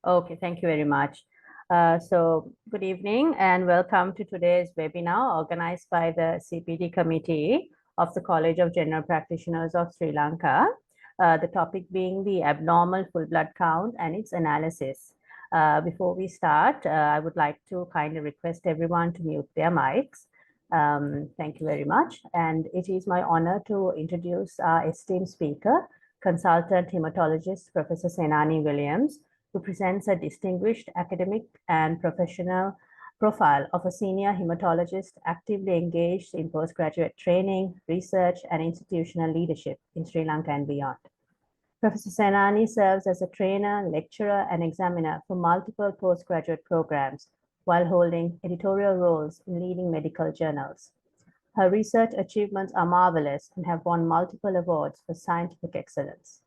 Okay, thank you very much. So good evening and welcome to today's webinar organized by the CPD Committee of the College of General Practitioners of Sri Lanka. The topic being the abnormal full blood count and its analysis. Before we start, I would like to kindly request everyone to mute their mics. Thank you very much. And it is my honor to introduce our esteemed speaker, consultant hematologist, Professor Senani Williams, who presents a distinguished academic and professional profile of a senior hematologist actively engaged in postgraduate training, research, and institutional leadership in Sri Lanka and beyond. Professor Senani serves as a trainer, lecturer, and examiner for multiple postgraduate programs while holding editorial roles in leading medical journals. Her research achievements are marvelous and have won multiple awards for scientific excellence.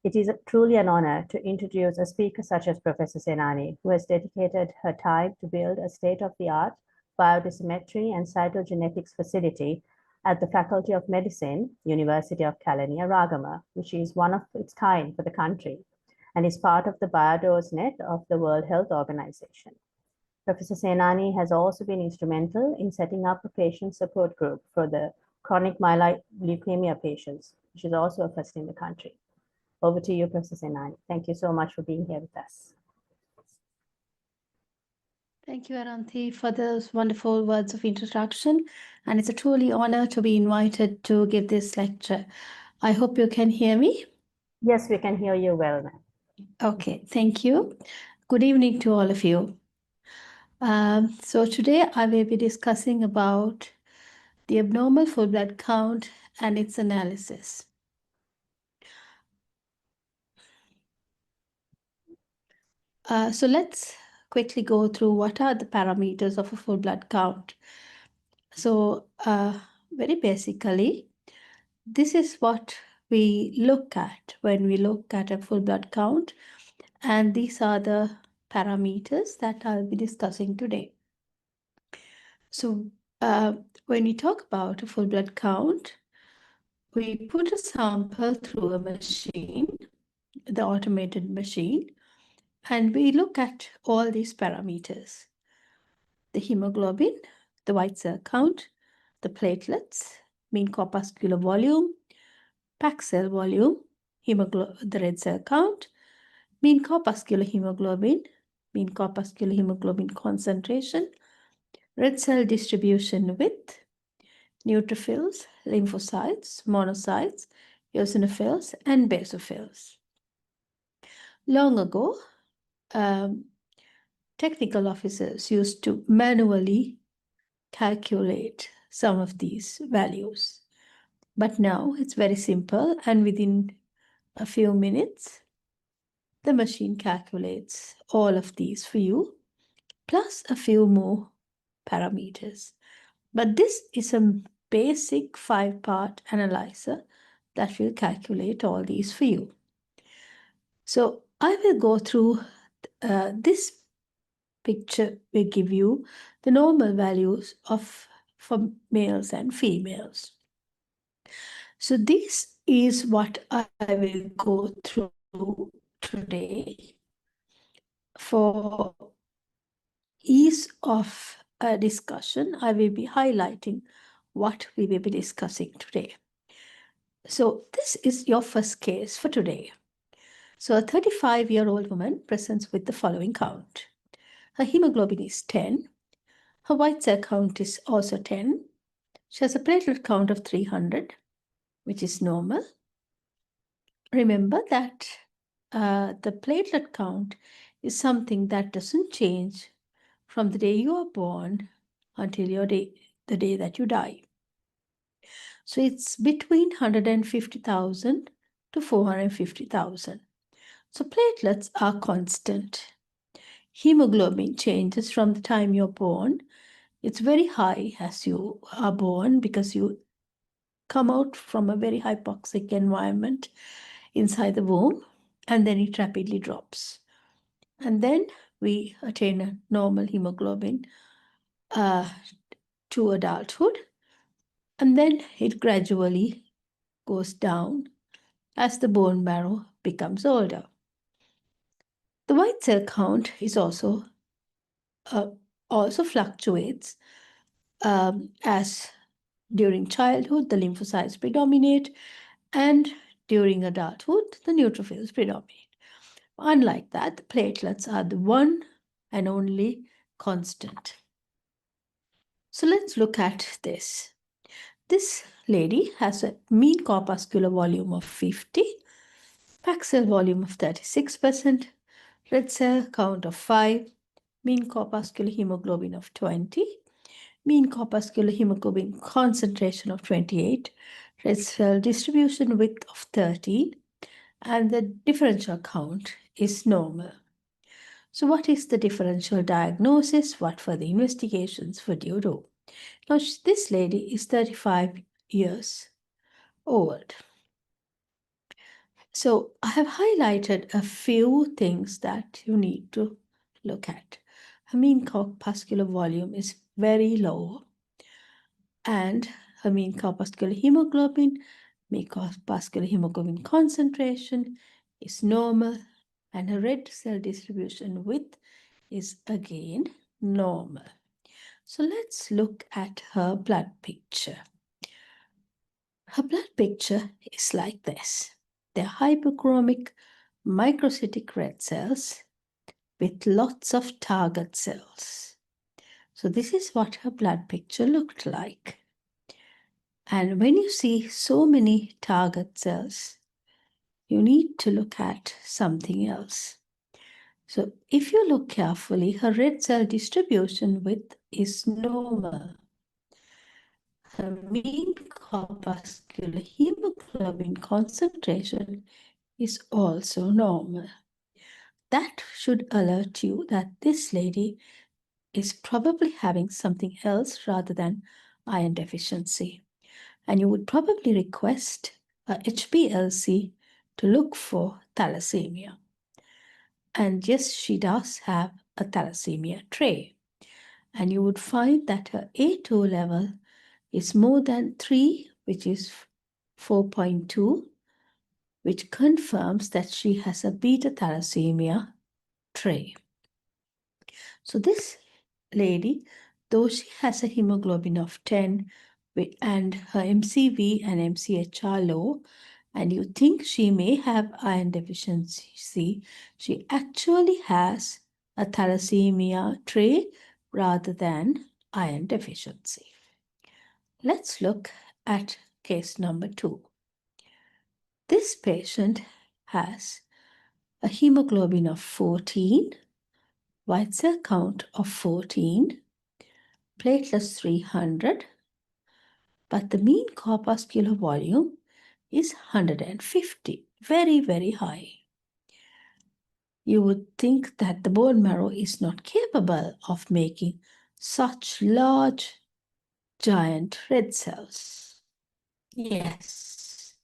It is truly an honor to introduce a speaker such as Professor Senani, who has dedicated her time to build a state-of-the-art biodosimetry and cytogenetics facility at the Faculty of Medicine, University of Kelaniya, Ragama, which is one of its kind for the country and is part of the BioDoseNet of the World Health Organization. Professor Senani has also been instrumental in setting up a patient support group for the chronic myeloid leukemia patients, which is also a first in the country. Over to you, Professor Senani. Thank you so much for being here with us. Thank you, Aranthi, for those wonderful words of introduction. And it's a truly honor to be invited to give this lecture. I hope you can hear me. Yes, we can hear you well, ma'am. Okay, thank you. Good evening to all of you. So today I will be discussing about the abnormal full blood count and its analysis. So let's quickly go through what are the parameters of a full blood count. So very basically, this is what we look at when we look at a full blood count. And these are the parameters that I'll be discussing today. So when we talk about a full blood count, we put a sample through a machine, the automated machine, and we look at all these parameters: the hemoglobin, the white cell count, the platelets, mean corpuscular volume, packed cell volume, the red cell count, mean corpuscular hemoglobin, mean corpuscular hemoglobin concentration, red cell distribution width, neutrophils, lymphocytes, monocytes, eosinophils, and basophils. Long ago, technical officers used to manually calculate some of these values. But now it's very simple, and within a few minutes, the machine calculates all of these for you, plus a few more parameters. But this is a basic 5-part analyzer that will calculate all these for you. So I will go through this picture will give you the normal values for males and females. So this is what I will go through today. For ease of discussion, I will be highlighting what we will be discussing today. So this is your first case for today. So a 35-year-old woman presents with the following count. Her hemoglobin is 10. Her white cell count is also 10. She has a platelet count of 300, which is normal. Remember that the platelet count is something that doesn't change from the day you are born until the day that you die. So it's between 150,000 to 450,000. So platelets are constant. Hemoglobin changes from the time you're born. It's very high as you are born because you come out from a very hypoxic environment inside the womb, and then it rapidly drops. And then we attain a normal hemoglobin to adulthood, and then it gradually goes down as the bone marrow becomes older. The The white cell count is also fluctuates as during childhood the lymphocytes predominate, and during adulthood the neutrophils predominate. Unlike that, the platelets are the one and only constant. So let's look at this. This lady has a mean corpuscular volume of 50, packed cell volume of 36%, red cell count of 5, mean corpuscular hemoglobin of 20, mean corpuscular hemoglobin concentration of 28, red cell distribution width of 13, and the differential count is normal. So what is the differential diagnosis? What further investigations would you do? Now, this lady is 35 years old. So I have highlighted a few things that you need to look at. Her mean corpuscular volume is very low, and her mean corpuscular hemoglobin, mean corpuscular hemoglobin concentration is normal, and her red cell distribution width is again normal. So let's look at her blood picture. Her blood picture is like this. They're hypochromic microcytic red cells with lots of target cells. So this is what her blood picture looked like. And when you see so many target cells, you need to look at something else. So if you look carefully, her red cell distribution width is normal. Her mean corpuscular hemoglobin concentration is also normal. That should alert you that this lady is probably having something else rather than iron deficiency. And you would probably request a HPLC to look for thalassemia. And yes, she does have a thalassemia trait. And you would find that her A2 level is more than 3, which is 4.2, which confirms that she has a beta thalassemia trait. So this lady, though she has a hemoglobin of 10 and her MCV and MCH are low, and you think she may have iron deficiency, she actually has a thalassemia trait rather than iron deficiency. Let's look at case number 2. This patient has a hemoglobin of 14, white cell count of 14, platelets 300, but the mean corpuscular volume is 150, very, very high. You would think that the bone marrow is not capable of making such large, giant red cells. Yes,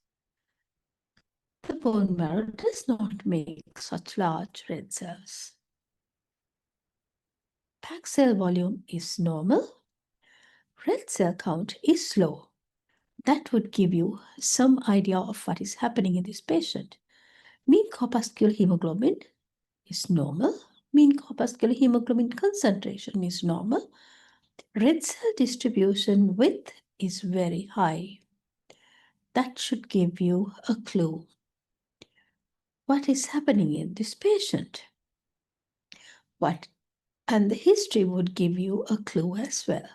the bone marrow does not make such large red cells. Packed cell volume is normal. Red cell count is low. That would give you some idea of what is happening in this patient. Mean corpuscular hemoglobin is normal. Mean corpuscular hemoglobin concentration is normal. Red cell distribution width is very high. That should give you a clue. What is happening in this patient? And the history would give you a clue as well.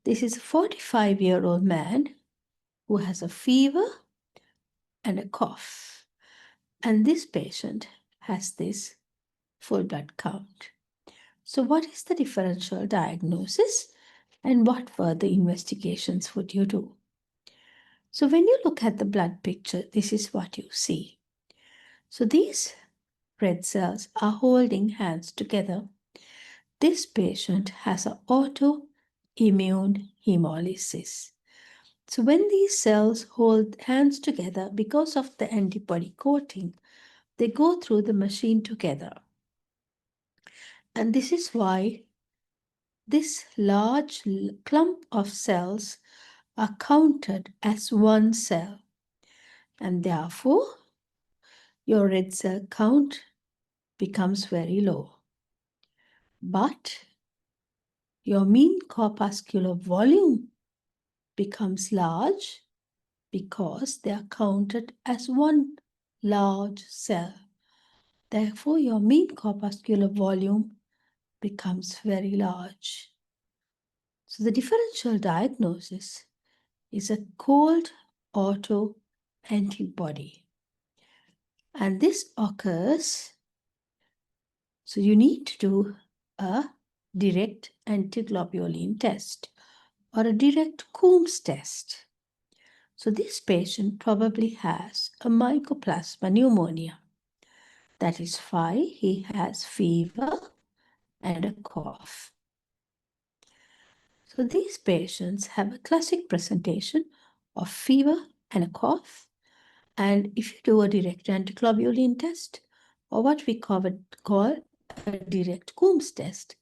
This is a 45-year-old man who has a fever and a cough. And this patient has this full blood count. So what is the differential diagnosis and what further investigations would you do? So when you look at the blood picture, this is what you see. So these red cells are holding hands together. This patient has an autoimmune hemolysis. So when these cells hold hands together because of the antibody coating, they go through the machine together. And this is why this large clump of cells are counted as one cell. And therefore, your red cell count becomes very low. But your mean corpuscular volume becomes large because they are counted as one large cell. Therefore, your mean corpuscular volume becomes very large. So the differential diagnosis is a cold autoantibody. And this occurs, so you need to do a direct antiglobulin test or a direct Coombs test. So this patient probably has a mycoplasma pneumonia. That is why he has fever and a cough. So these patients have a classic presentation of fever and a cough. And if you do a direct antiglobulin test, or what we call a direct Coombs test,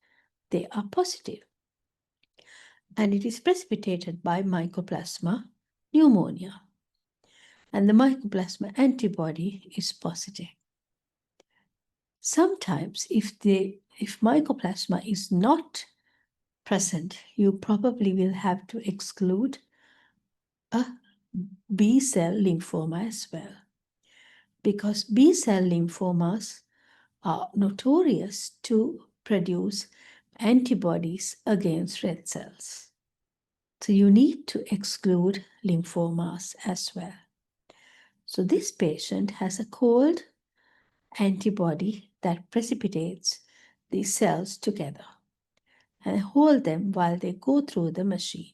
they are positive. And it is precipitated by mycoplasma pneumonia. And the mycoplasma antibody is positive. Sometimes, if mycoplasma is not present, you probably will have to exclude a B-cell lymphoma as well, because B-cell lymphomas are notorious to produce antibodies against red cells. So you need to exclude lymphomas as well. So this patient has a cold antibody that precipitates these cells together and hold them while they go through the machine.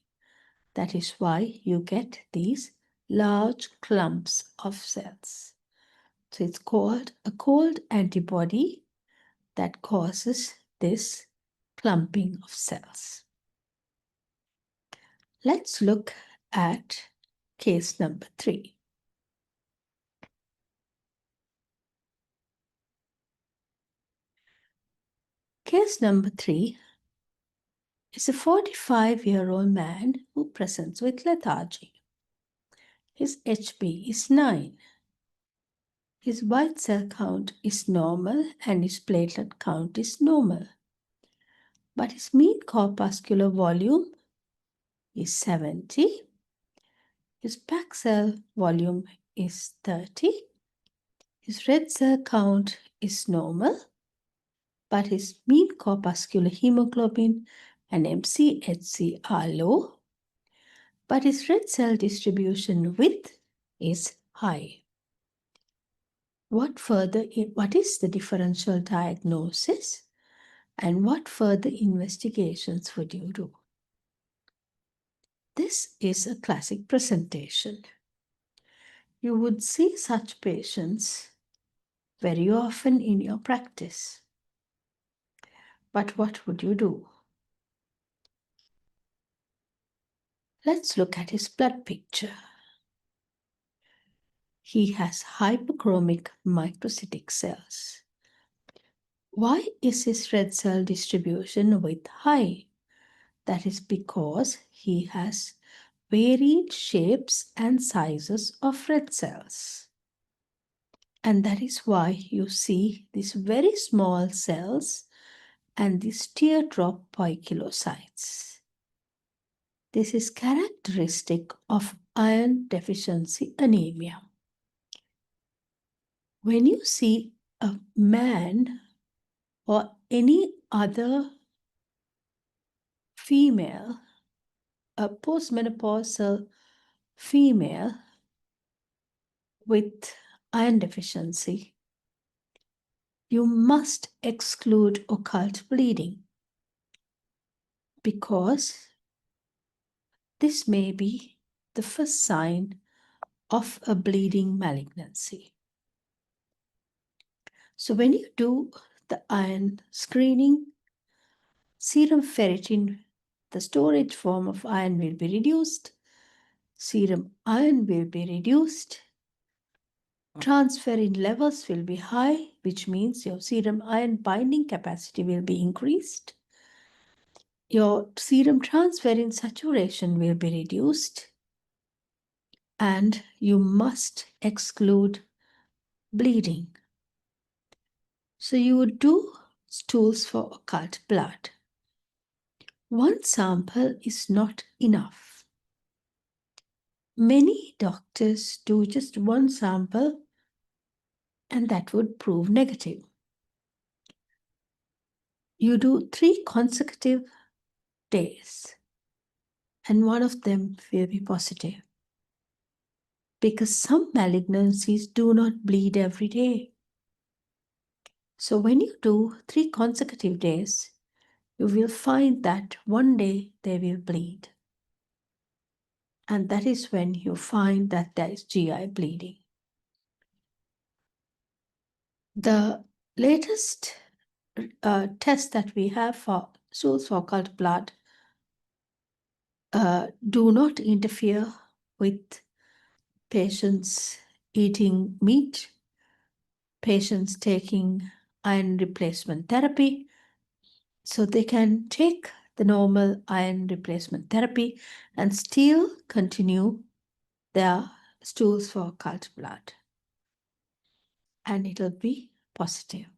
That is why you get these large clumps of cells. So it's called a cold antibody that causes this clumping of cells. Let's look at case number 3. Case number 3 is a 45-year-old man who presents with lethargy. His HB is 9. His white cell count is normal and his platelet count is normal. But his mean corpuscular volume is 70. His packed cell volume is 30. His red cell count is normal, but his mean corpuscular hemoglobin and MCHC are low, but his red cell distribution width is high. What is the differential diagnosis and what further investigations would you do? This is a classic presentation. You would see such patients very often in your practice. But what would you do? Let's look at his blood picture. He has hyperchromic microcytic cells. Why is his red cell distribution width high? That is because he has varied shapes and sizes of red cells. And that is why you see these very small cells and these teardrop poikilocytes. This is characteristic of iron deficiency anemia. When you see a man or any other female, a postmenopausal female with iron deficiency, you must exclude occult bleeding because this may be the first sign of a bleeding malignancy. So when you do the iron screening, serum ferritin, the storage form of iron, will be reduced, serum iron will be reduced, transferrin levels will be high, which means your serum iron binding capacity will be increased, your serum transferrin saturation will be reduced, and you must exclude bleeding. So you would do stools for occult blood. One sample is not enough. Many doctors do just one sample and that would prove negative. You do 3 consecutive days and one of them will be positive. Because some malignancies do not bleed every day. So when you do 3 consecutive days, you will find that one day they will bleed. And that is when you find that there is GI bleeding. The latest test that we have for stools for occult blood do not interfere with patients eating meat, patients taking iron replacement therapy. So they can take the normal iron replacement therapy and still continue their stools for occult blood. And it'll be positive.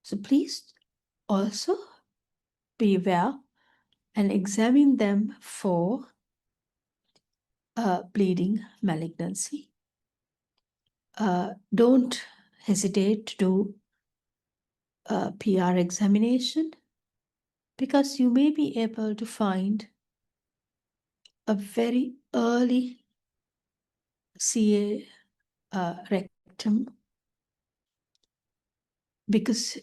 So please also be aware and examine them for bleeding malignancy. Don't hesitate to do a PR examination because you may be able to find a very early CA rectum, because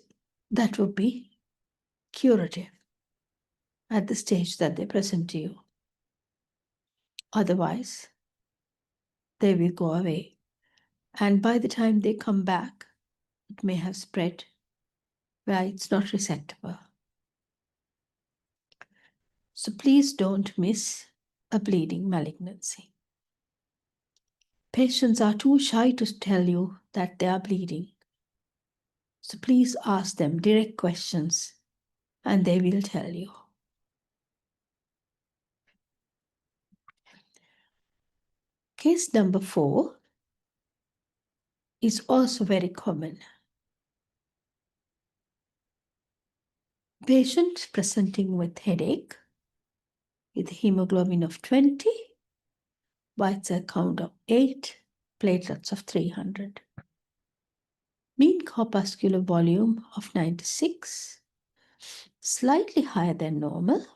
that would be curative at the stage that they present to you. Otherwise, they will go away. And by the time they come back, it may have spread where it's not resectable. So please don't miss a bleeding malignancy. Patients are too shy to tell you that they are bleeding. So please ask them direct questions and they will tell you. Case number 4 is also very common. Patient presenting with headache with hemoglobin of 20, white cell count of 8, platelets of 300. Mean corpuscular volume of 96, slightly higher than normal.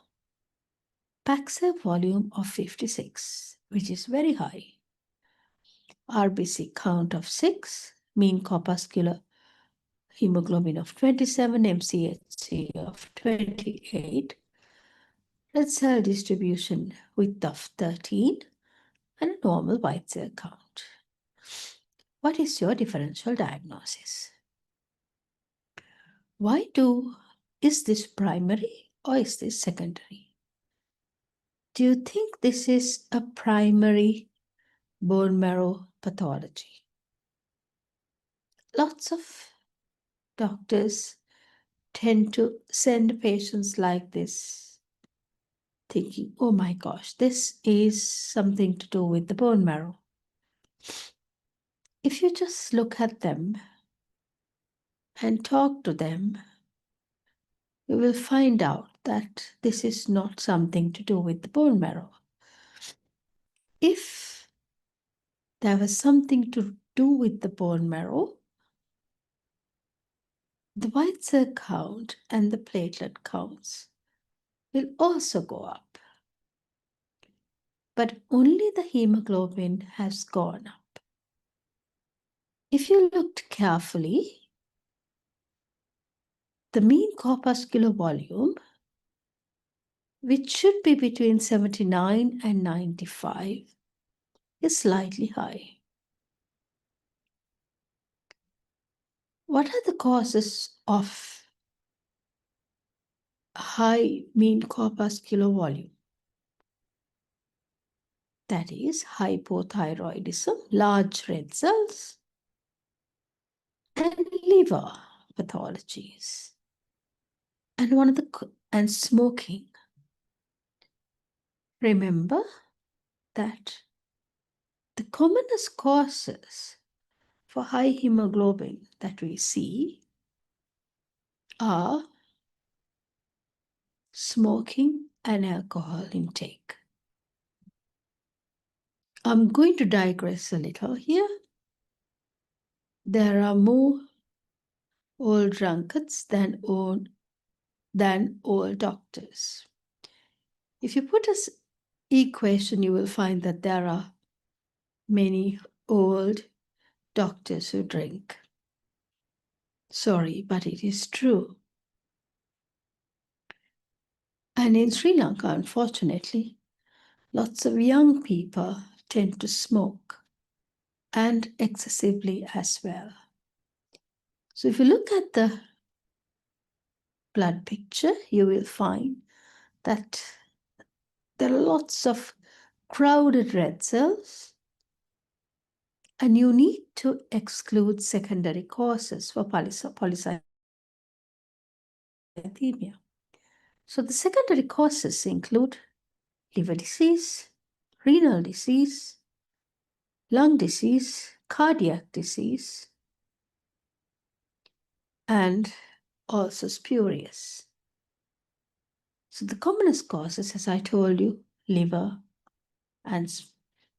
Pack cell volume of 56, which is very high. RBC count of 6, mean corpuscular hemoglobin of 27, MCHC of 28, red cell distribution width of 13, and a normal white cell count. What is your differential diagnosis? Is this primary or is this secondary? Do you think this is a primary bone marrow pathology? Lots of doctors tend to send patients like this, thinking, oh my gosh, this is something to do with the bone marrow. If you just look at them and talk to them, you will find out that this is not something to do with the bone marrow. If there was something to do with the bone marrow, the white cell count and the platelet counts will also go up. But only the hemoglobin has gone up. If you looked carefully, the mean corpuscular volume, which should be between 79 and 95, is slightly high. What are the causes of high mean corpuscular volume? That is hypothyroidism, large red cells, and liver pathologies. And smoking. Remember that the commonest causes for high hemoglobin that we see are smoking and alcohol intake. I'm going to digress a little here. There are more old drunkards than old doctors. If you put this equation, you will find that there are many old doctors who drink. Sorry, but it is true. And in Sri Lanka, unfortunately, lots of young people tend to smoke, and excessively as well. So if you look at the blood picture, you will find that there are lots of crowded red cells, and you need to exclude secondary causes for polycythemia. So the secondary causes include liver disease, renal disease, lung disease, cardiac disease, and also spurious. So the commonest causes, as I told you, liver,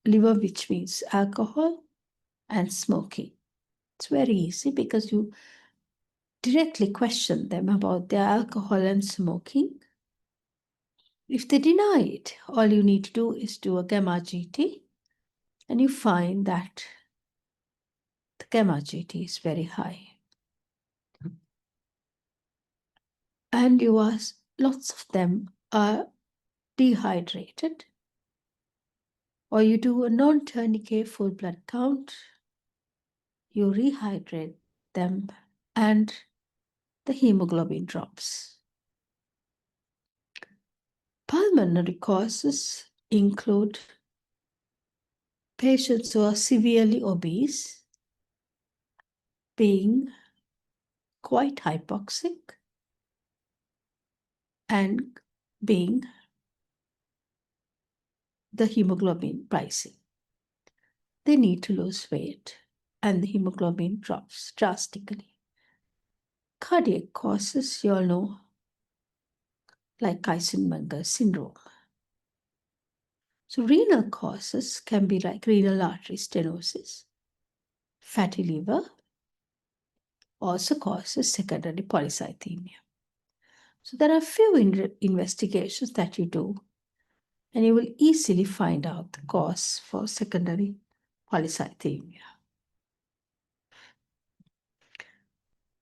which means alcohol, and smoking. It's very easy because you directly question them about their alcohol and smoking. If they deny it, all you need to do is do a gamma GT, and you find that the gamma GT is very high. And lots of them are dehydrated, or you do a non-tourniquet full blood count, you rehydrate them, and the hemoglobin drops. Pulmonary causes include patients who are severely obese, being quite hypoxic, and being the hemoglobin rising. They need to lose weight, and the hemoglobin drops drastically. Cardiac causes, you all know, like Eisenmenger syndrome. So renal causes can be like renal artery stenosis, fatty liver, also causes secondary polycythemia. So there are few investigations that you do, and you will easily find out the cause for secondary polycythemia.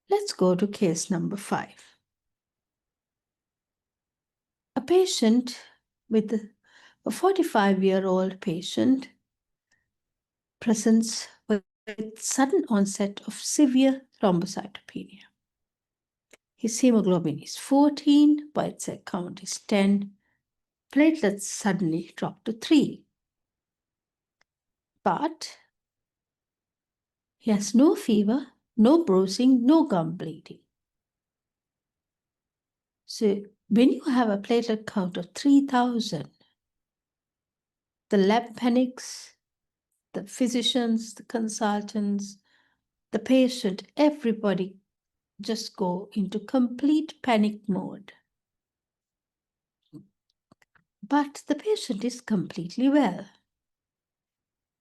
Let's go to case number 5. A 45-year-old patient presents with sudden onset of severe thrombocytopenia. His hemoglobin is 14, white cell count is 10, platelets suddenly drop to 3. But he has no fever, no bruising, no gum bleeding. So when you have a platelet count of 3,000, the lab panics, the physicians, the consultants, the patient, everybody just go into complete panic mode. But the patient is completely well.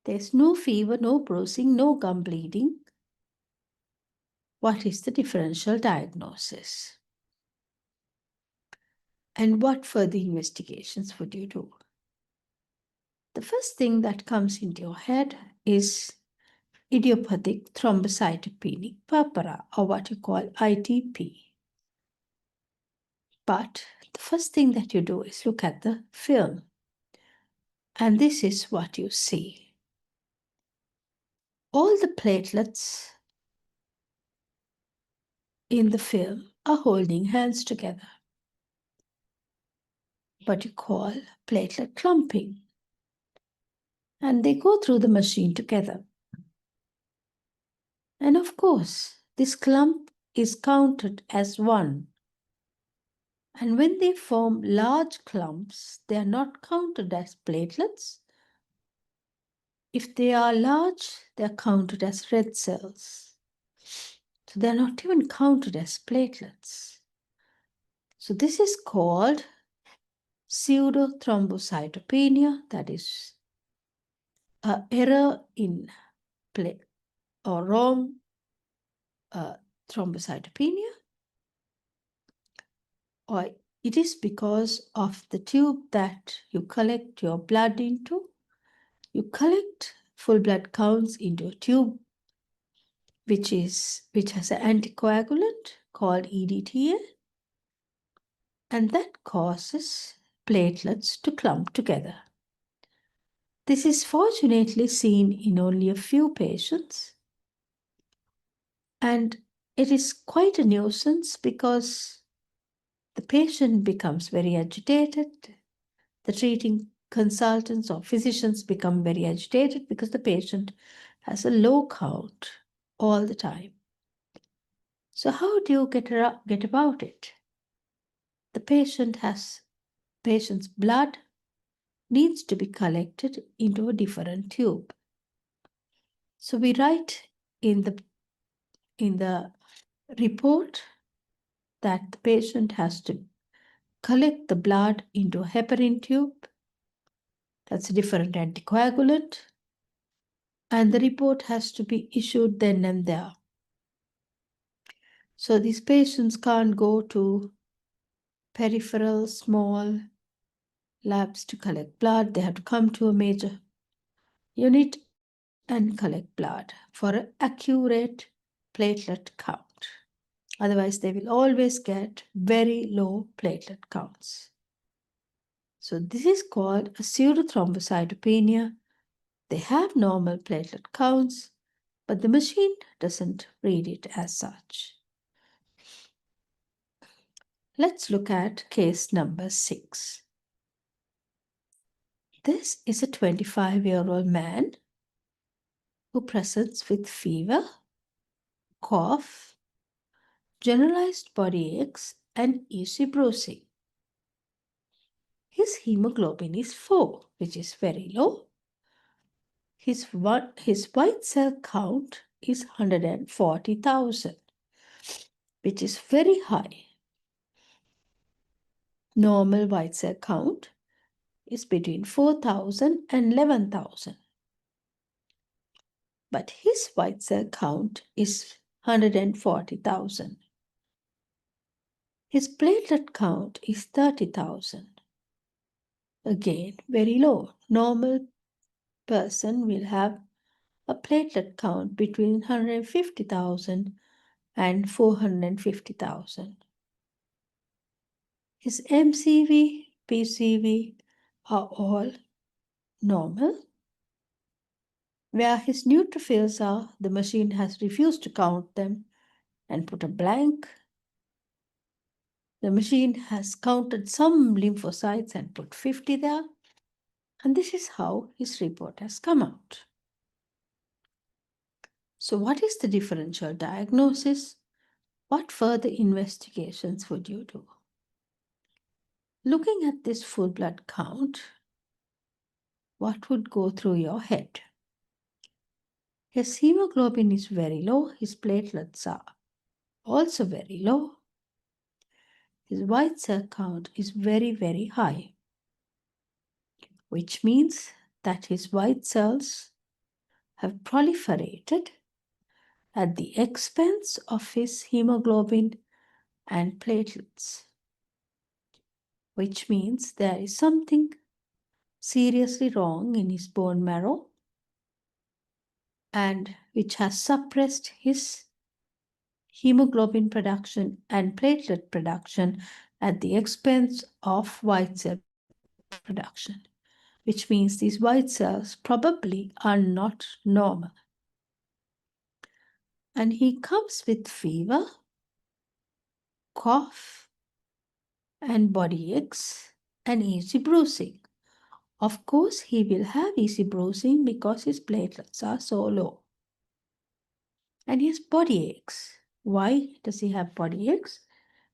There's no fever, no bruising, no gum bleeding. What is the differential diagnosis? And what further investigations would you do? The first thing that comes into your head is idiopathic thrombocytopenic purpura, or what you call ITP. But the first thing that you do is look at the film. And this is what you see. All the platelets in the film are holding hands together, what you call platelet clumping. And they go through the machine together. And of course, this clump is counted as 1. And when they form large clumps, they are not counted as platelets, If they are large, they are counted as red cells. So they're not even counted as platelets. So this is called pseudothrombocytopenia, that is an error in or wrong thrombocytopenia, or it is because of the tube that you collect your blood into. You collect full blood counts into a tube which has an anticoagulant called EDTA, and that causes platelets to clump together. This is fortunately seen in only a few patients, and it is quite a nuisance because the patient becomes very agitated. The treating consultants or physicians become very agitated because the patient has a low count all the time. So how do you get about it? The patient's blood needs to be collected into a different tube. So we write in the report that the patient has to collect the blood into a heparin tube. That's a different anticoagulant. And the report has to be issued then and there. So these patients can't go to peripheral small labs to collect blood. They have to come to a major unit and collect blood for an accurate platelet count. Otherwise, they will always get very low platelet counts. So this is called a pseudothrombocytopenia. They have normal platelet counts, but the machine doesn't read it as such. Let's look at case number 6. This is a 25-year-old man who presents with fever, cough, generalized body aches, and easy bruising. His hemoglobin is 4, which is very low. His white cell count is 140,000, which is very high. Normal white cell count is between 4,000 and 11,000. But his white cell count is 140,000. His platelet count is 30,000. Again, very low. Normal person will have a platelet count between 150,000 and 450,000. His MCV, PCV are all normal. Where his neutrophils are, the machine has refused to count them and put a blank. The machine has counted some lymphocytes and put 50 there. And this is how his report has come out. So what is the differential diagnosis? What further investigations would you do? Looking at this full blood count, what would go through your head? His hemoglobin is very low. His platelets are also very low. His white cell count is very, very high, which means that his white cells have proliferated at the expense of his hemoglobin and platelets, which means there is something seriously wrong in his bone marrow and which has suppressed his hemoglobin production and platelet production at the expense of white cell production, which means these white cells probably are not normal. And he comes with fever, cough, and body aches and easy bruising. Of course, he will have easy bruising because his platelets are so low. And his body aches. Why does he have body aches?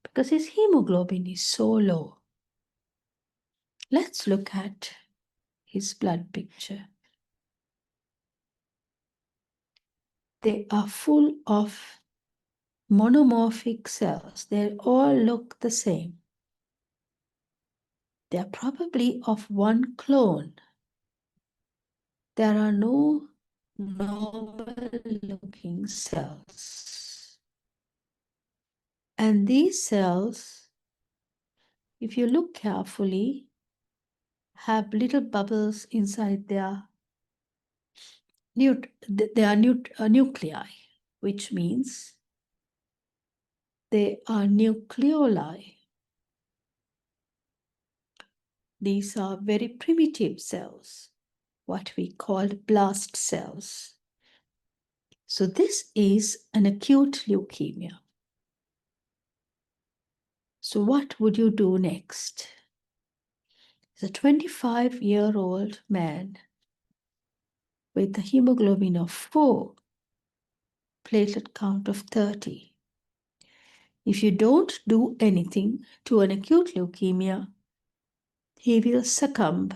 Because his hemoglobin is so low. Let's look at his blood picture. They are full of monomorphic cells. They all look the same. They are probably of one clone. There are no normal-looking cells. And these cells, if you look carefully, have little bubbles inside their nuclei, which means they are nucleoli. These are very primitive cells, what we call blast cells. So this is an acute leukemia. So what would you do next? As a 25-year-old man with a hemoglobin of 4, platelet count of 30. If you don't do anything to an acute leukemia, he will succumb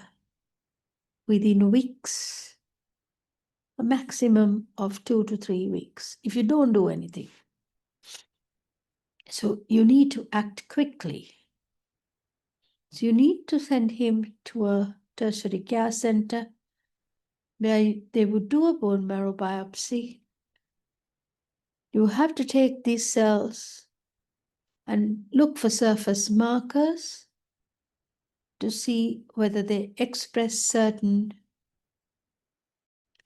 within weeks, a maximum of 2 to 3 weeks, if you don't do anything. So you need to act quickly. So you need to send him to a tertiary care center where they would do a bone marrow biopsy. You have to take these cells and look for surface markers to see whether they express certain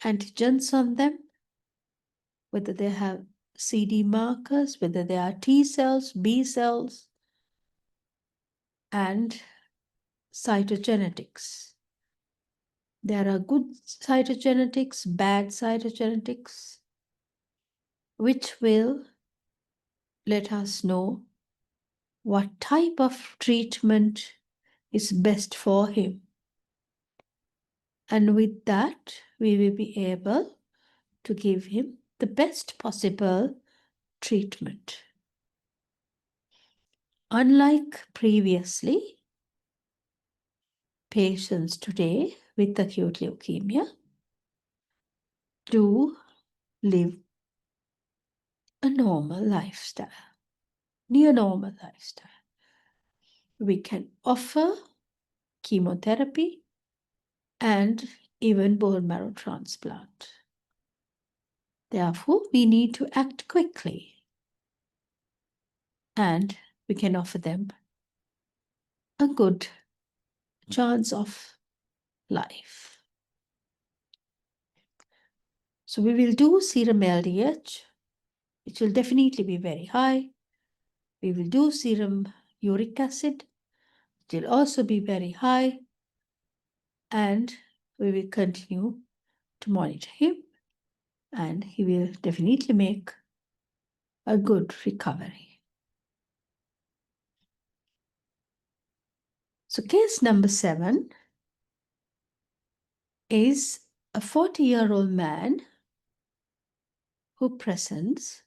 antigens on them, whether they have CD markers, whether they are T cells, B cells, and cytogenetics. There are good cytogenetics, bad cytogenetics, which will let us know what type of treatment is best for him. And with that, we will be able to give him the best possible treatment. Unlike previously, patients today with acute leukemia do live a normal lifestyle, near normal lifestyle. We can offer chemotherapy and even bone marrow transplant. Therefore, we need to act quickly, and we can offer them a good chance of life. So we will do serum LDH, which will definitely be very high. We will do serum uric acid, it will also be very high, and we will continue to monitor him, and he will definitely make a good recovery. So case number 7 is a 40-year-old man who presents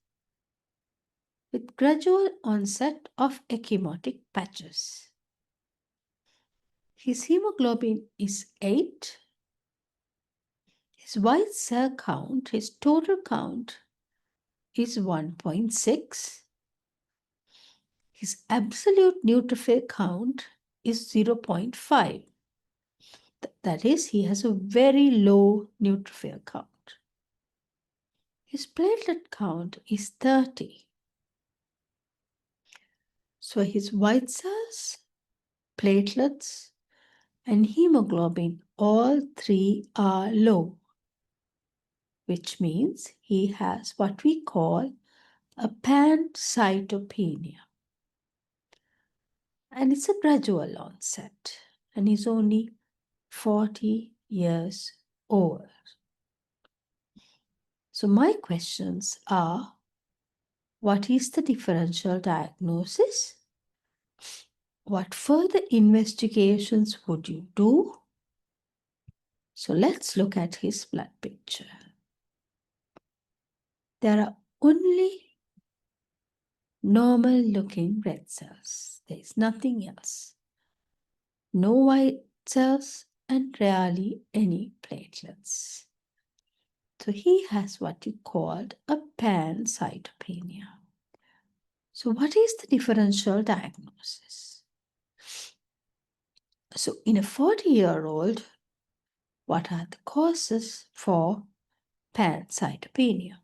with gradual onset of ecchymotic patches. His hemoglobin is 8. His white cell count, his total count is 1.6. His absolute neutrophil count is 0.5. That is, he has a very low neutrophil count. His platelet count is 30. So his white cells, platelets, and hemoglobin, all 3 are low, which means he has what we call a pancytopenia. And it's a gradual onset, and he's only 40 years old. So my questions are, what is the differential diagnosis? What further investigations would you do? So let's look at his blood picture. There are only normal looking red cells. There is nothing else. No white cells and rarely any platelets. So he has what you called a pancytopenia. So what is the differential diagnosis? So in a 40-year-old, what are the causes for pancytopenia?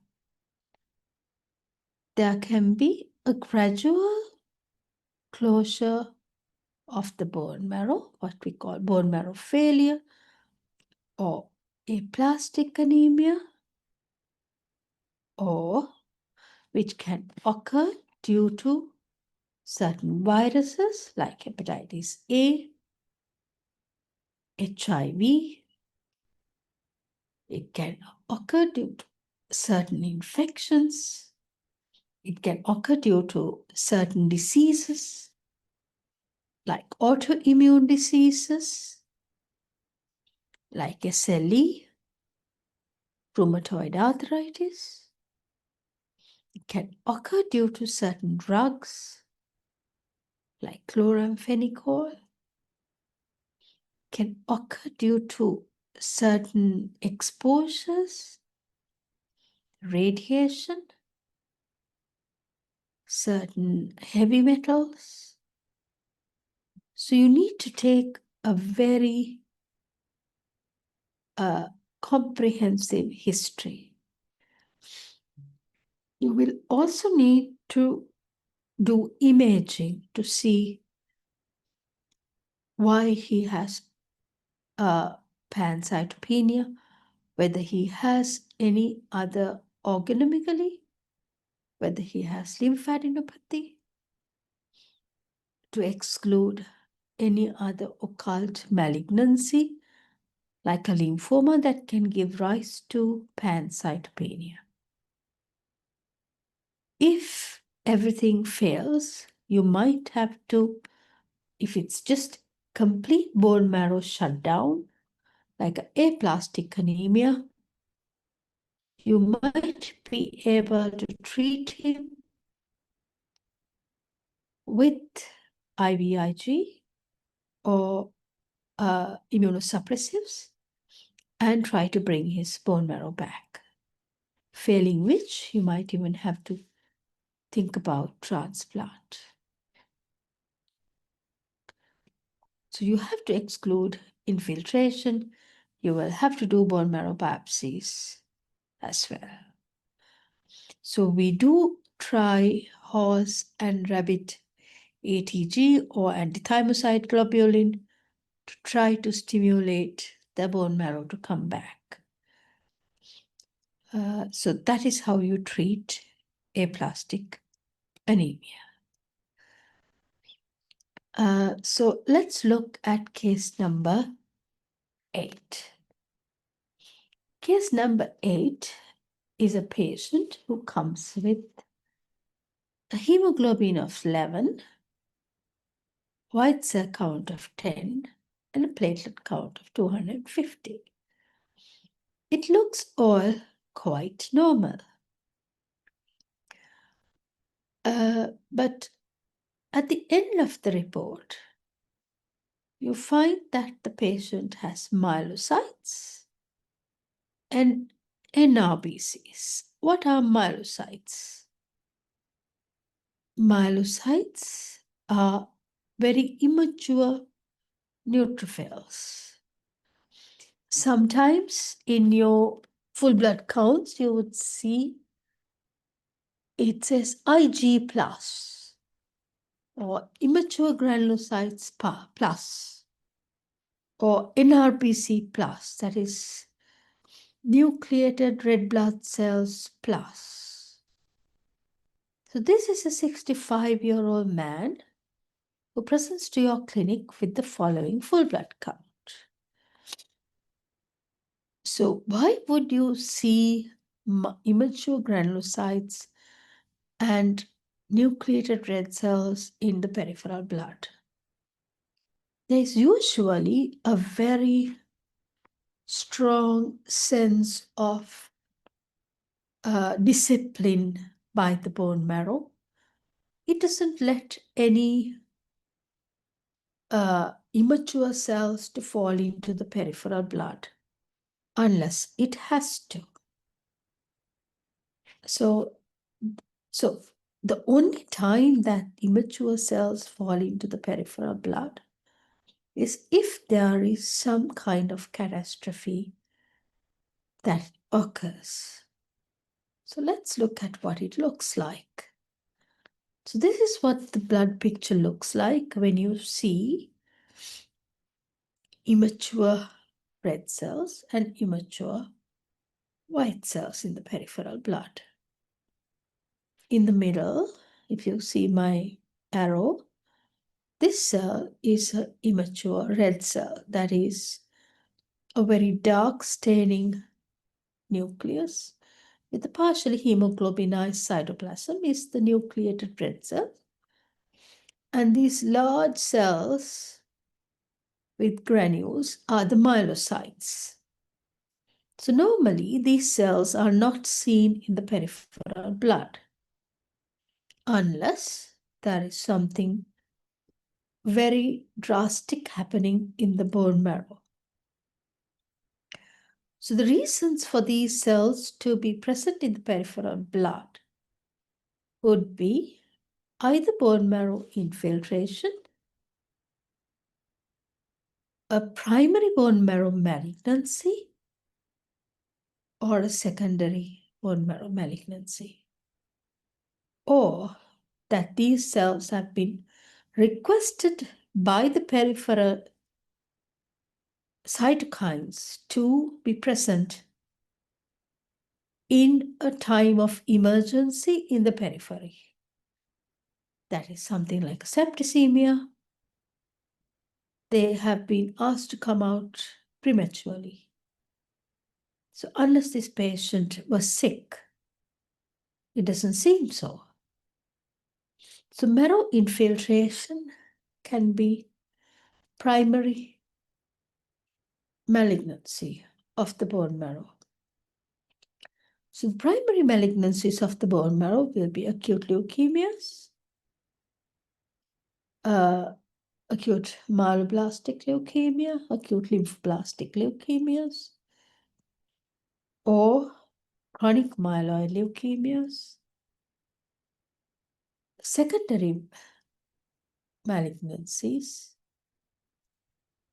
There can be a gradual closure of the bone marrow, what we call bone marrow failure, or aplastic anemia, or which can occur due to certain viruses like hepatitis A, HIV. It can occur due to certain infections. It can occur due to certain diseases like autoimmune diseases like SLE, rheumatoid arthritis. It can occur due to certain drugs like chloramphenicol. It can occur due to certain exposures, radiation, certain heavy metals. So you need to take a very comprehensive history. You will also need to do imaging to see why he has pancytopenia, whether he has any other organomegaly, whether he has lymphadenopathy, to exclude any other occult malignancy like a lymphoma that can give rise to pancytopenia. If everything fails, you might have to, if it's just complete bone marrow shutdown, like aplastic anemia, you might be able to treat him with IVIG or immunosuppressives and try to bring his bone marrow back. Failing which, you might even have to think about transplant. So you have to exclude infiltration. You will have to do bone marrow biopsies as well. So we do try horse and rabbit ATG or antithymocyte globulin to try to stimulate the bone marrow to come back. So that is how you treat aplastic anemia. So let's look at case number 8. Case number 8 is a patient who comes with a hemoglobin of 11, white cell count of 10, and a platelet count of 250. It looks all quite normal. But at the end of the report, you find that the patient has myelocytes and NRBCs. What are myelocytes? Myelocytes are very immature neutrophils. Sometimes in your full blood counts, you would see it says IG plus or immature granulocytes plus or NRBC plus, that is nucleated red blood cells plus. So this is a 65-year-old man who presents to your clinic with the following full blood count. So why would you see immature granulocytes and nucleated red cells in the peripheral blood? There's usually a very strong sense of discipline by the bone marrow. It doesn't let any immature cells to fall into the peripheral blood unless it has to. So the only time that immature cells fall into the peripheral blood is if there is some kind of catastrophe that occurs. So let's look at what it looks like. So this is what the blood picture looks like when you see immature red cells and immature white cells in the peripheral blood. In the middle, if you see my arrow, this cell is an immature red cell, that is a very dark staining nucleus with a partially hemoglobinized cytoplasm is the nucleated red cell. And these large cells with granules are the myelocytes. So normally these cells are not seen in the peripheral blood unless there is something very drastic happening in the bone marrow. So the reasons for these cells to be present in the peripheral blood would be either bone marrow infiltration, a primary bone marrow malignancy, or a secondary bone marrow malignancy, or that these cells have been requested by the peripheral cytokines to be present in a time of emergency in the periphery. That is something like septicemia. They have been asked to come out prematurely. So unless this patient was sick, it doesn't seem so. So marrow infiltration can be primary malignancy of the bone marrow. So the primary malignancies of the bone marrow will be acute leukemias, acute myeloblastic leukemia, acute lymphoblastic leukemias, or chronic myeloid leukemias. Secondary malignancies,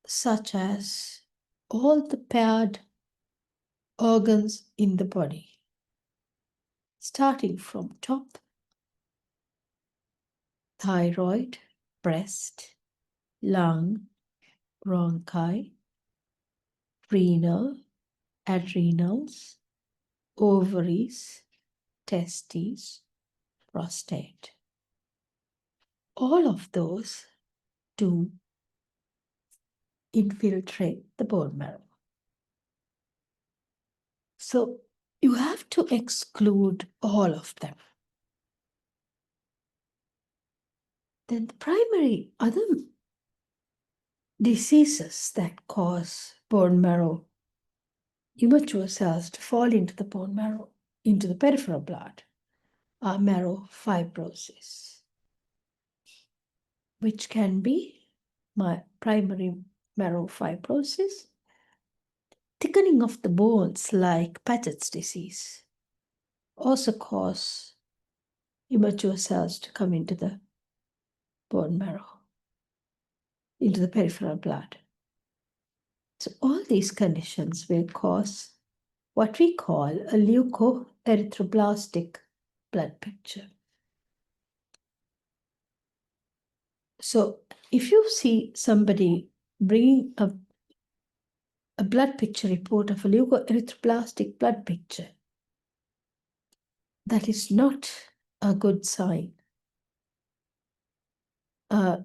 such as all the paired organs in the body, starting from top, thyroid, breast, lung, bronchi, renal, adrenals, ovaries, testes, prostate. All of those do infiltrate the bone marrow. So you have to exclude all of them. Then the primary other diseases that cause bone marrow immature cells to fall into the bone marrow, into the peripheral blood, are marrow fibrosis, which can be my primary marrow fibrosis, thickening of the bones like Paget's disease, also cause immature cells to come into the bone marrow, into the peripheral blood. So all these conditions will cause what we call a leukoerythroblastic blood picture. So if you see somebody bringing a blood picture report of a leukoerythroblastic blood picture, that is not a good sign.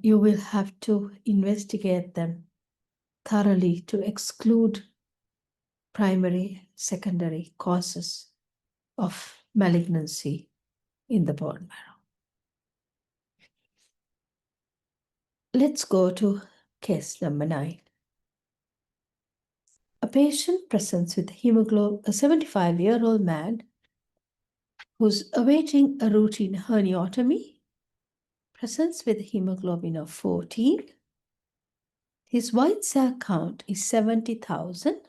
You will have to investigate them thoroughly to exclude primary, secondary causes of malignancy in the bone marrow. Let's go to case number 9. A patient presents with a 75-year-old man who's awaiting a routine herniatomy, presents with a hemoglobin of 14. His white cell count is 70,000.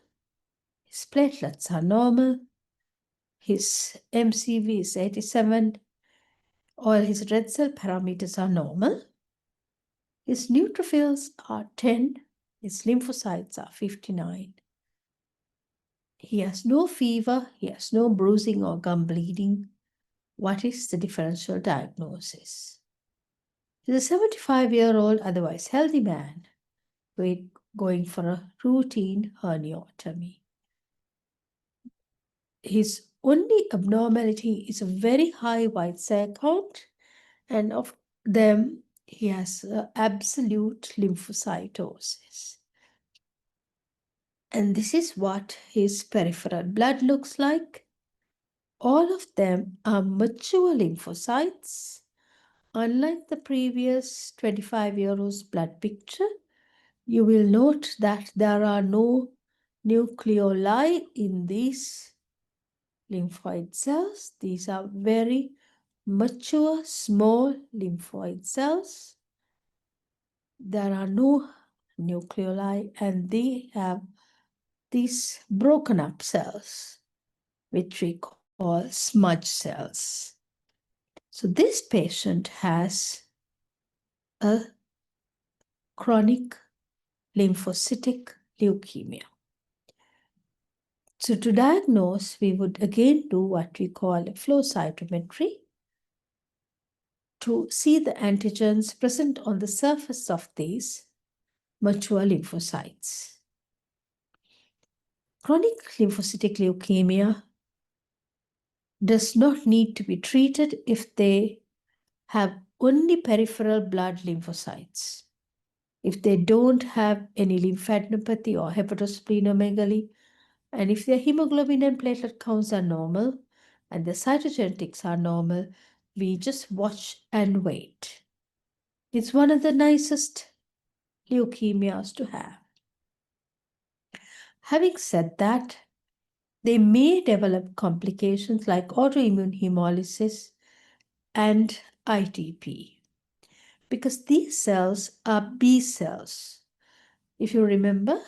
His platelets are normal. his MCV is 87, all his red cell parameters are normal, his neutrophils are 10, his lymphocytes are 59. He has no fever, he has no bruising or gum bleeding. What is the differential diagnosis? He's a 75-year-old, otherwise healthy man going for a routine herniaotomy. His only abnormality is a very high white cell count, and of them, he has absolute lymphocytosis. And this is what his peripheral blood looks like. All of them are mature lymphocytes. Unlike the previous 25-year-old's blood picture, you will note that there are no nucleoli in these lymphoid cells. These are very mature, small lymphoid cells. There are no nucleoli, and they have these broken up cells, which we call smudge cells. So this patient has a chronic lymphocytic leukemia. So to diagnose, we would again do what we call a flow cytometry to see the antigens present on the surface of these mature lymphocytes. Chronic lymphocytic leukemia does not need to be treated if they have only peripheral blood lymphocytes. If they don't have any lymphadenopathy or hepatosplenomegaly, and if their hemoglobin and platelet counts are normal and the cytogenetics are normal, we just watch and wait. It's one of the nicest leukemias to have. Having said that, they may develop complications like autoimmune hemolysis and ITP, because these cells are B cells. If you remember,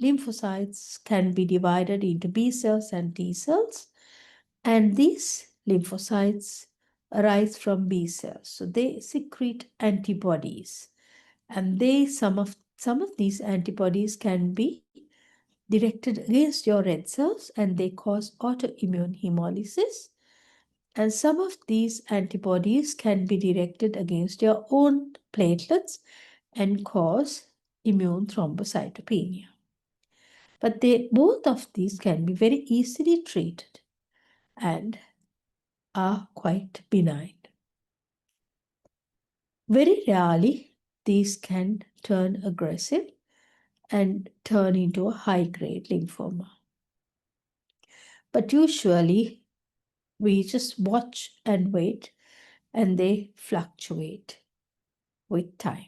lymphocytes can be divided into B cells and T cells, and these lymphocytes arise from B cells. So they secrete antibodies, and some of these antibodies can be directed against your red cells, and they cause autoimmune hemolysis. And some of these antibodies can be directed against your own platelets and cause immune thrombocytopenia. But both of these can be very easily treated and are quite benign. Very rarely, these can turn aggressive and turn into a high-grade lymphoma. But usually, we just watch and wait, and they fluctuate with time.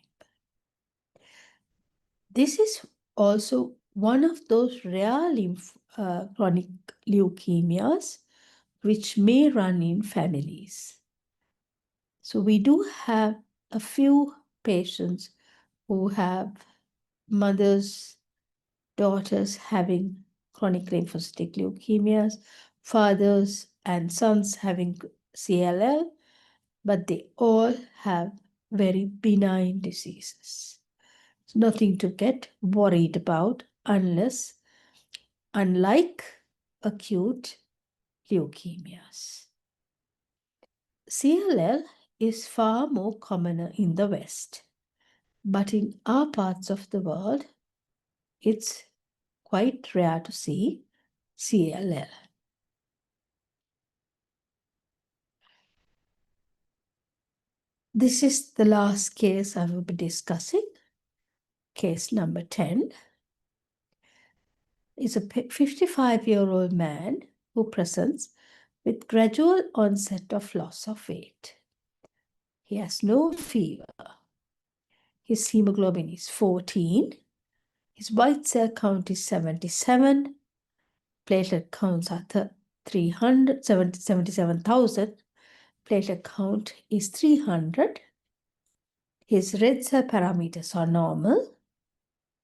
This is also one of those rare chronic leukemias which may run in families. So we do have a few patients who have mothers, daughters having chronic lymphocytic leukemias, fathers and sons having CLL, but they all have very benign diseases. It's nothing to get worried about unlike acute leukemias. CLL is far more commoner in the West, but in our parts of the world, it's quite rare to see CLL. This is the last case I will be discussing. Case number 10 is a 55-year-old man who presents with gradual onset of loss of weight. He has no fever. His hemoglobin is 14. His white cell count is 77. Platelet counts are 77,000. Platelet count is 300. His red cell parameters are normal.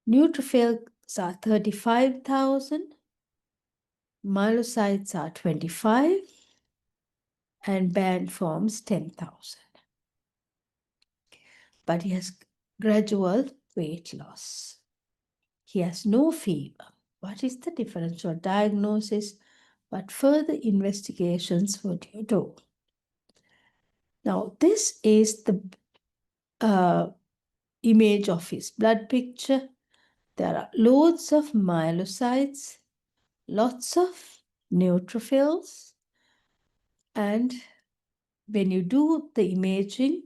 Neutrophils are 35,000. Myelocytes are 25 and band forms 10,000. But he has gradual weight loss. He has no fever. What is the differential diagnosis? What further investigations would you do? Now, this is the image of his blood picture. There are loads of myelocytes, lots of neutrophils, and when you do the imaging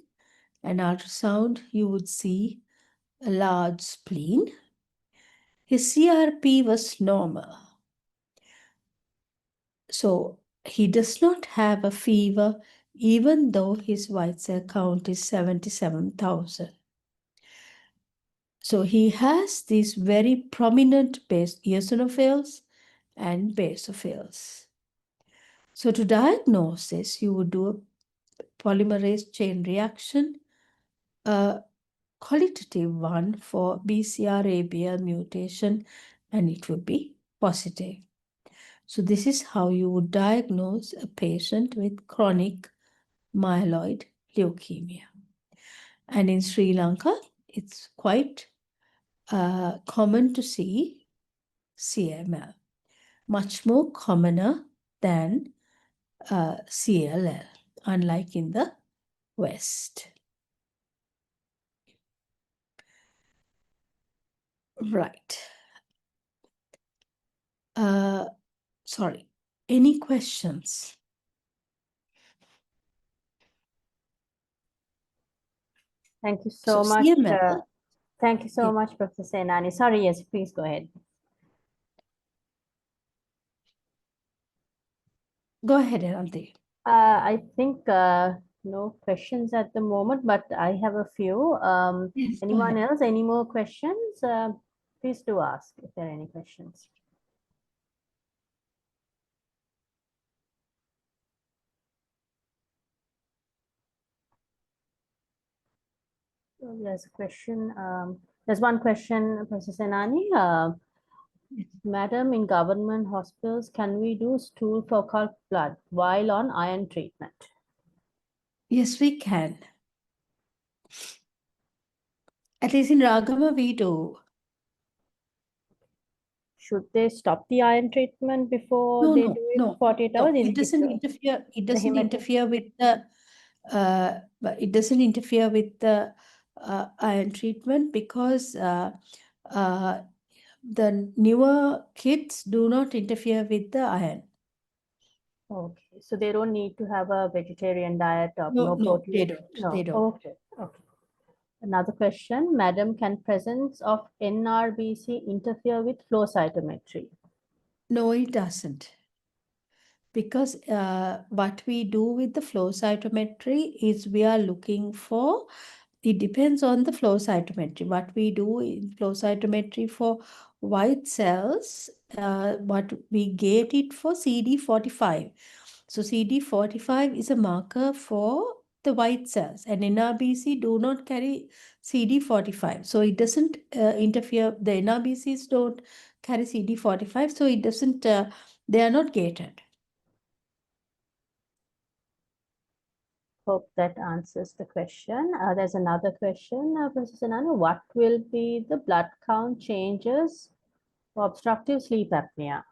and ultrasound, you would see a large spleen. His CRP was normal. So he does not have a fever, even though his white cell count is 77,000. So he has these very prominent eosinophils and basophils. So to diagnose this, you would do a polymerase chain reaction, a qualitative one for BCR-ABL mutation, and it would be positive. So this is how you would diagnose a patient with chronic myeloid leukemia. And in Sri Lanka, it's quite common to see CML, much more commoner than CLL, unlike in the West. Right. Sorry, any questions? Thank you so much. CML, Thank you so yeah. much, Professor Senani. Sorry, yes, please go ahead. Go ahead, Ananthi. I think no questions at the moment, but I have a few. Yes, go Anyone ahead. else? Any more questions? Please do ask if there are any questions. So there's a question. There's one question, Professor Senani. Madam, in government hospitals, can we do stool for occult blood while on iron treatment? Yes, we can. At least in Ragama, we do. Should they stop the iron treatment before No, they no, do it no, for 48 no. hours? It doesn't interfere. It doesn't interfere with the. But it doesn't interfere with the iron treatment because the newer kits do not interfere with the iron. Okay, so they don't need to have a vegetarian diet or No, no no, protein? they don't. No. They don't. Okay, okay. Another question, Madam, can presence of NRBC interfere with flow cytometry? No, it doesn't. Because what we do with the flow cytometry is we are looking for, it depends on the flow cytometry. What we do in flow cytometry for white cells, what we get it for CD45. So CD45 is a marker for the white cells, and NRBC do not carry CD45. So it doesn't interfere, the NRBCs don't carry CD45, so it doesn't, they are not gated. Hope that answers the question. There's another question, Professor Senani. What will be the blood count changes for obstructive sleep apnea?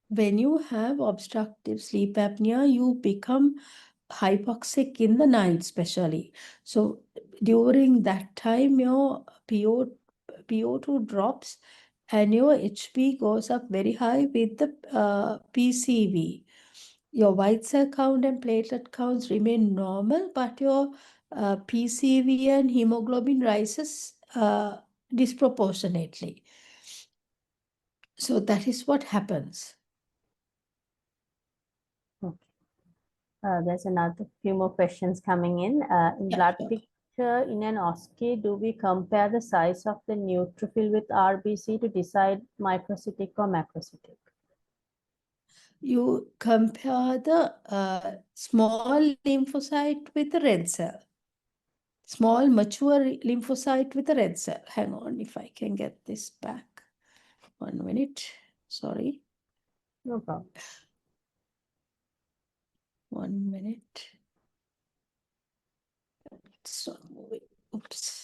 When you have obstructive sleep apnea, you become hypoxic in the night, especially. So during that time, your PO2 drops and your HB goes up very high with the PCV. Your white cell count and platelet counts remain normal, but your PCV and hemoglobin rises disproportionately. So that is what happens. Okay. There's another few more questions coming in. In blood picture in an OSCE, do we compare the size of the neutrophil with RBC to decide microcytic or macrocytic? You compare the small lymphocyte with the red cell. Small mature lymphocyte with a red cell. Hang on, if I can get this back. 1 minute. Sorry. No problem. 1 minute. It's not moving. Oops.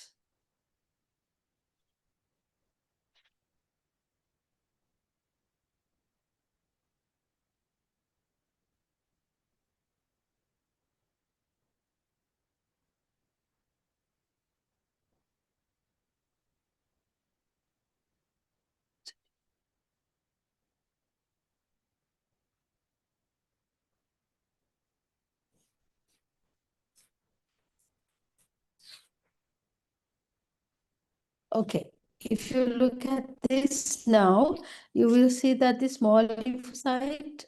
Okay, if you look at this now, you will see that the small lymphocyte,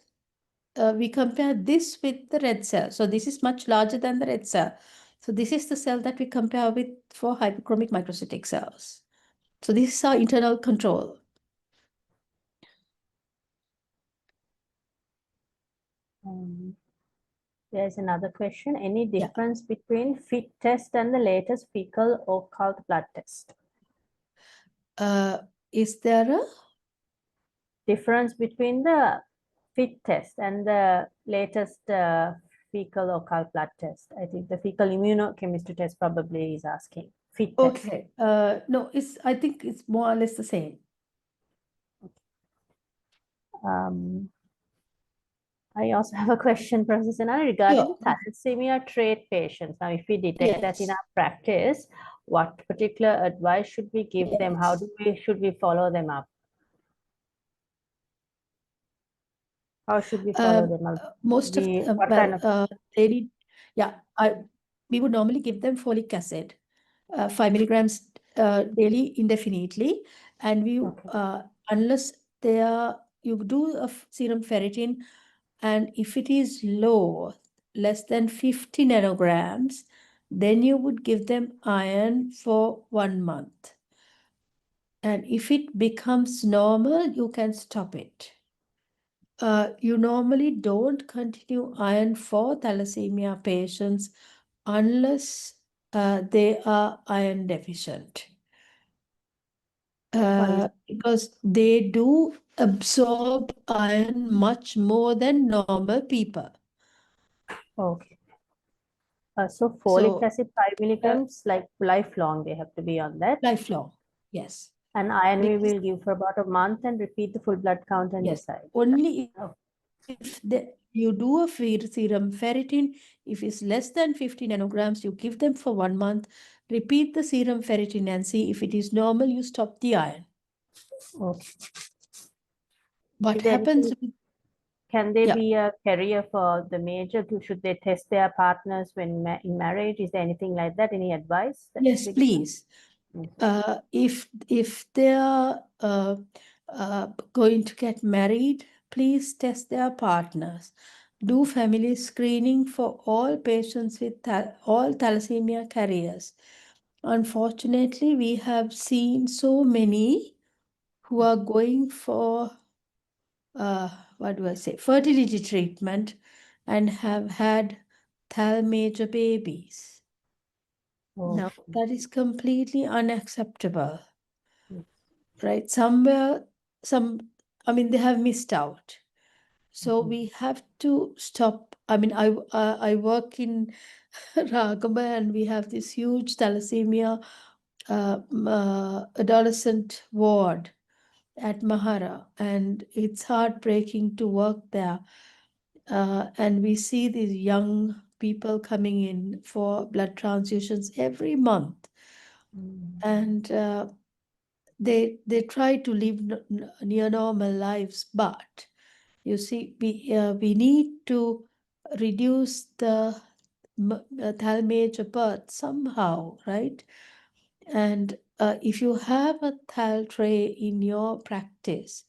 we compare this with the red cell. So this is much larger than the red cell. So this is the cell that we compare with for hyperchromic microcytic cells. So this is our internal control. There's another question. Any Yeah. difference between FIT test and the latest fecal occult blood test? Is there a Difference between the FIT test and the latest fecal occult blood test? I think the fecal immunochemistry test probably is asking. FIT test. okay? No, I think it's more or less the same. I also have a question, Professor Senani, regarding Sure. the thalassemia trait patients. Now, if we detect that in Yes. our practice, what particular advice should we give them? How should we follow them up? How should we follow them up? Most of them, What kind of they need, yeah, we would normally give them folic acid, 5 milligrams daily indefinitely. And we, okay. unless they are, you do a serum ferritin, and if it is low, less than 50 nanograms, then you would give them iron for 1 month. And if it becomes normal, you can stop it. You normally don't continue iron for thalassemia patients unless they are iron deficient. Because they do absorb iron much more than normal people. Okay. So folic So, acid 5 milligrams, like lifelong, they have to be on that. lifelong, yes. And iron we Because, will give for about a month and repeat the full blood count and yes, decide. only Oh, if you do a serum ferritin, if it's less than 50 nanograms, you give them for 1 month, repeat the serum ferritin and see if it is normal, you stop the iron. okay. What Is there happens? anything- Can they Yeah. be a carrier for the major? Should they test their partners when in marriage? Is there anything like that? Any advice? Yes, please. If they are going to get married, please test their partners. Do family screening for all patients with all thalassemia carriers. Unfortunately, we have seen so many who are going for fertility treatment and have had thal major babies. Now, that is completely unacceptable, right? They have missed out. So we have to stop. I work in Ragama, and we have this huge thalassemia adolescent ward at Mahara, and it's heartbreaking to work there. And we see these young people coming in for blood transfusions every month, and they try to live near normal lives, but you see, we need to reduce the thal major birth somehow, right? And if you have a thal tray in your practice,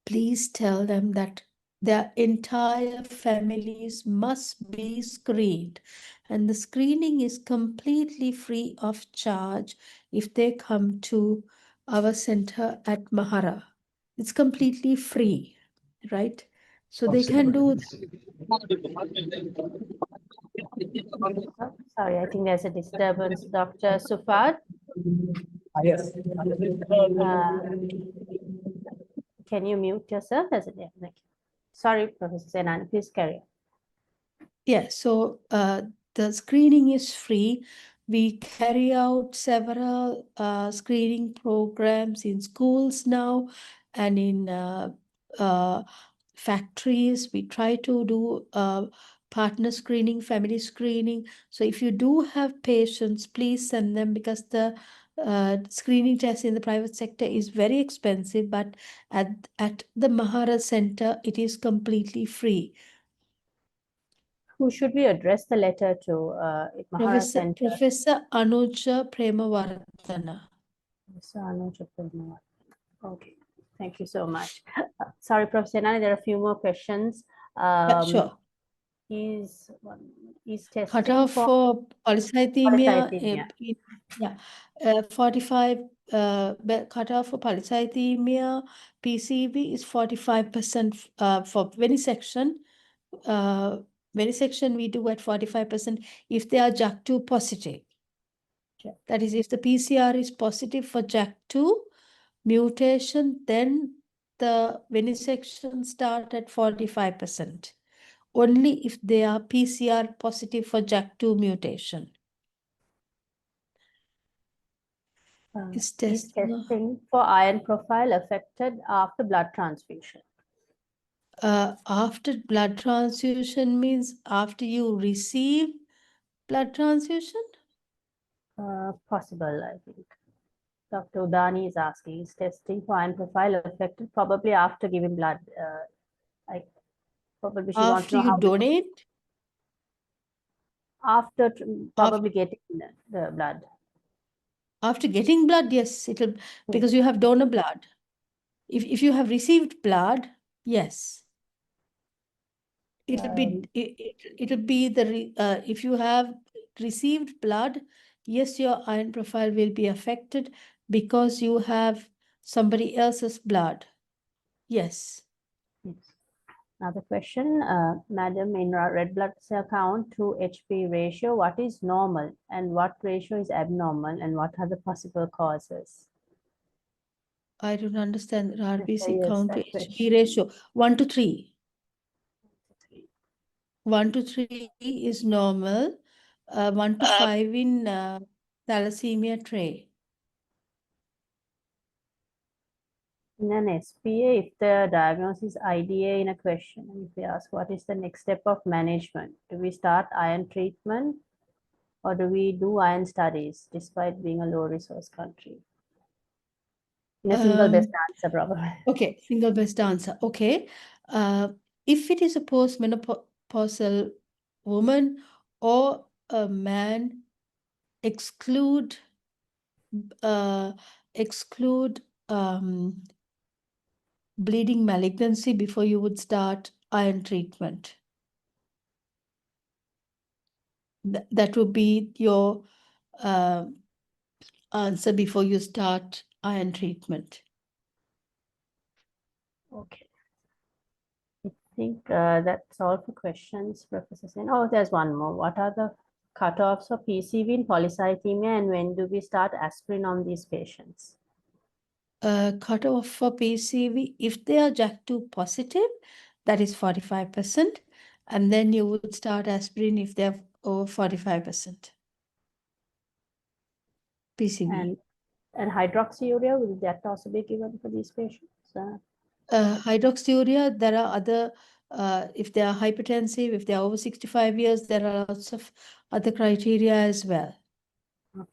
please tell them that their entire families must be screened. And the screening is completely free of charge if they come to our center at Mahara. It's completely free, right? So they can do that. Sorry, I think there's a disturbance. Dr. Sufad? Yes. Can you mute yourself? Yeah, thank you. Sorry, Professor Senani, please carry on. Yeah, so the screening is free. We carry out several screening programs in schools now and in factories. We try to do partner screening, family screening. So if you do have patients, please send them, because the screening test in the private sector is very expensive, but at the Mahara Center, it is completely free. Who should we address the letter to? Mahara Center. Professor Anuja Premavardhana. Professor Anuja Premavardhana. Okay, thank you so much. Sorry, Professor Senani, there are a few more questions. Yeah, sure. Is testing Cutoff for polycythemia, polycythemia. 45 cutoff for polycythemia PCV is 45% for venesection. Venesection we do at 45% if they are JAK2 positive. Sure. That is, if the PCR is positive for JAK2 mutation, then the venesection start at 45%. Only if they are PCR positive for JAK2 mutation. Is testing for iron profile affected after blood transfusion? After blood transfusion means after you receive blood transfusion? Possible, I think. Dr. Udani is asking, is testing for iron profile affected probably after giving blood? Probably she wants to know After you donate? After probably getting the blood. After getting blood, yes, it'll, because you have donor blood. If you have received blood, yes. It'll be if you have received blood, yes, your iron profile will be affected because you have somebody else's blood. Yes. Another question, Madam, in red blood cell count to HP ratio, what is normal and what ratio is abnormal and what are the possible causes? I don't understand the RBC Yes, count to HP ratio. 1 to 3. 1 to 3 is normal. 1 to 5 in thalassemia tray. In an SPA, if the diagnosis is IDA in a question, if they ask what is the next step of management, do we start iron treatment or do we do iron studies despite being a low resource country? In a single best answer, probably. Okay, single best answer. Okay. If it is a postmenopausal woman or a man, exclude bleeding malignancy before you would start iron treatment. That would be your answer before you start iron treatment. Okay. I think that's all for questions, Professor Sen. Oh, there's one more. What are the cutoffs for PCV in polycythemia and when do we start aspirin on these patients? Cutoff for PCV, if they are JAK2 positive, that is 45%. And then you would start aspirin if they're over 45%. PCV. And hydroxyurea, will that also be given for these patients? Hydroxyurea, there are other, if they are hypertensive, if they are over 65 years, there are lots of other criteria as well. Okay.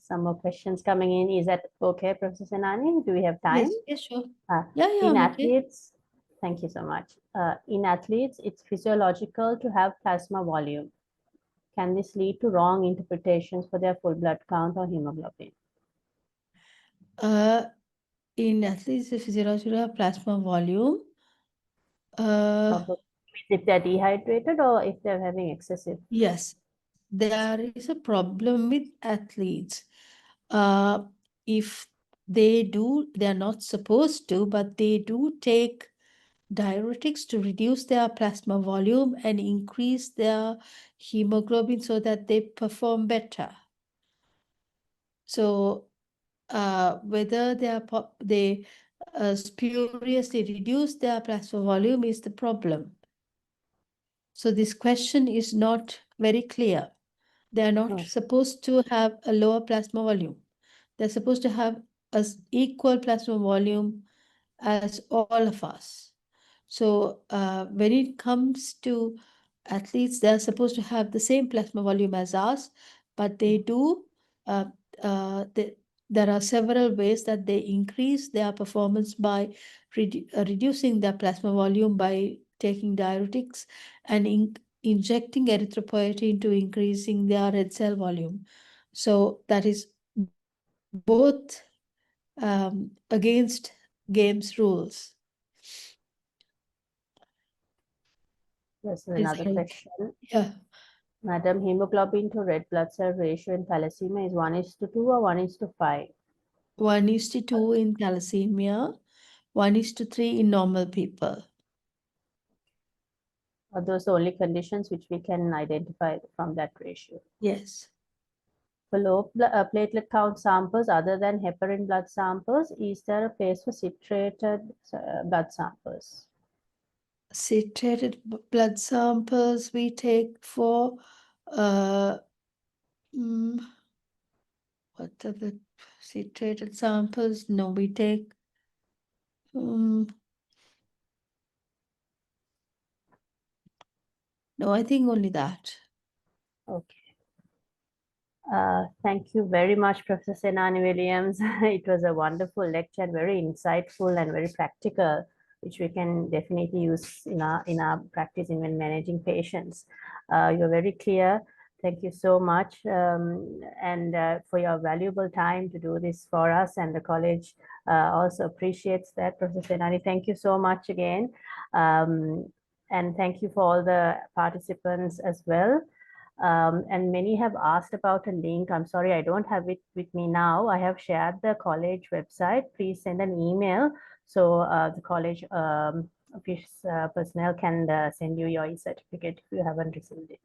Some more questions coming in. Is that okay, Professor Senani? Do we have time? Yes, sure. In athletes, thank you so much. In athletes, it's physiological to have plasma volume. Can this lead to wrong interpretations for their full blood count or hemoglobin? In athletes, the physiological plasma volume. If they're dehydrated or if they're having excessive? Yes, there is a problem with athletes. If they're not supposed to, but they do take diuretics to reduce their plasma volume and increase their hemoglobin so that they perform better. So whether they spuriously reduce their plasma volume is the problem. So this question is not very clear. They are not supposed to have a lower plasma volume. They're supposed to have an equal plasma volume as all of us. So when it comes to athletes, they're supposed to have the same plasma volume as us, but they do. There are several ways that they increase their performance by reducing their plasma volume by taking diuretics and injecting erythropoietin to increasing their red cell volume. So that is both against games rules. Yes, another question. Yeah. Madam, hemoglobin to red blood cell ratio in thalassemia is 1:2 or 1:5? 1:2 in thalassemia, 1:3 in normal people. Are those the only conditions which we can identify from that ratio? Yes. For low platelet count samples other than heparin blood samples, is there a place for citrated blood samples? Citrated blood samples we take for what are the citrated samples? No, we take no, I think only that. Okay. Thank you very much, Professor Senani Williams. It was a wonderful lecture, very insightful and very practical, which we can definitely use in our practice in when managing patients. You're very clear. Thank you so much, and for your valuable time to do this for us, and the college also appreciates that. Professor Senani, thank you so much again, and thank you for all the participants as well. And many have asked about a link. I'm sorry, I don't have it with me now. I have shared the college website. Please send an email so the college office personnel can send you your e-certificate if you haven't received it.